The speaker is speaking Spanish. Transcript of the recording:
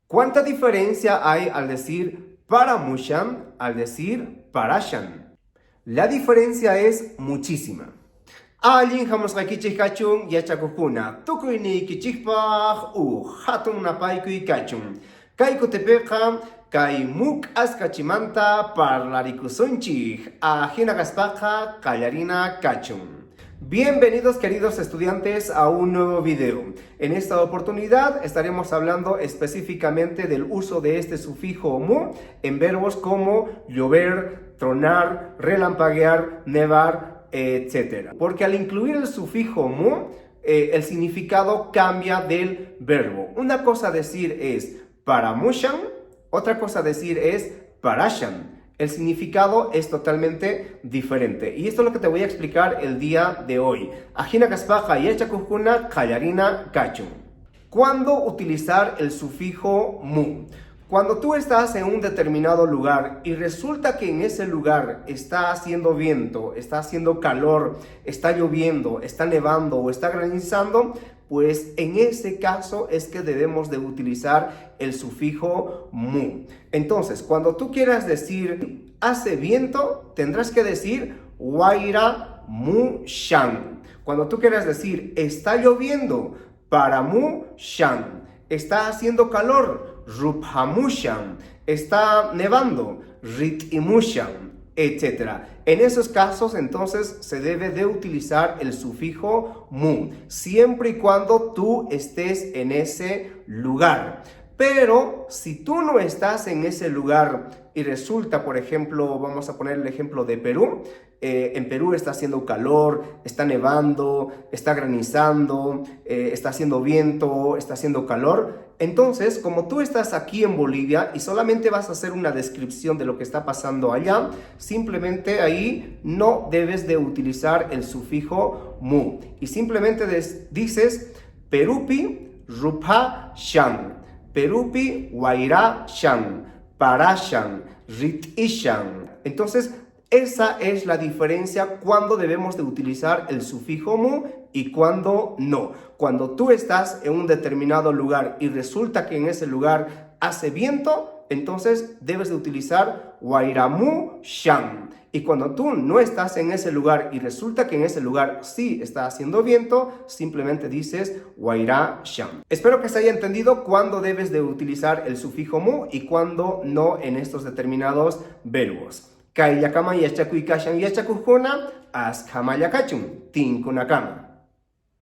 ¿Cuánta diferencia hay al decir paramushan al decir parashan? La diferencia es muchísima. Allin hamusqaykichik kachun yachakukuna tukuyni kichikpaq hatun napaykuy kachun. Kay kutipiqa kay muk askachimanta parlarikusonchik ajina kaspaqa qallarina kachun. Bienvenidos queridos estudiantes a un nuevo video. En esta oportunidad estaremos hablando específicamente del uso de este sufijo mu en verbos como llover, tronar, relampaguear, nevar, etc. Porque al incluir el sufijo mu, el significado cambia del verbo. Una cosa decir es paramushan, otra cosa decir es parashan. El significado es totalmente diferente. Y esto es lo que te voy a explicar el día de hoy. Ajina kaspaqa yachakukuna qallarina kachun. ¿Cuándo utilizar el sufijo mu? Cuando tú estás en un determinado lugar y resulta que en ese lugar está haciendo viento, está haciendo calor, está lloviendo, está nevando o está granizando, pues en ese caso es que debemos de utilizar el sufijo mu. Entonces, cuando tú quieras decir hace viento, tendrás que decir waira mu shan. Cuando tú quieras decir está lloviendo, paramu shan. Está haciendo calor, ruphamushan. Está nevando, ritimushan, etc. En esos casos, entonces, se debe de utilizar el sufijo mu, siempre y cuando tú estés en ese lugar. Pero si tú no estás en ese lugar y resulta, por ejemplo, vamos a poner el ejemplo de Perú. En Perú está haciendo calor, está nevando, está granizando, está haciendo viento, está haciendo calor. Entonces, como tú estás aquí en Bolivia y solamente vas a hacer una descripción de lo que está pasando allá, simplemente ahí no debes de utilizar el sufijo mu. Y simplemente dices Perupi rupa shan, Perupi waira shan, parashan, ritishan. Entonces, esa es la diferencia cuando debemos de utilizar el sufijo mu y cuando no. Cuando tú estás en un determinado lugar y resulta que en ese lugar hace viento, entonces debes de utilizar wairamu shan. Y cuando tú no estás en ese lugar y resulta que en ese lugar sí está haciendo viento, simplemente dices waira shan. Espero que se haya entendido cuándo debes de utilizar el sufijo mu y cuándo no en estos determinados verbos. Kay yakama yachakuy kashan yachakukuna, as kama yakachun, tinkunakama.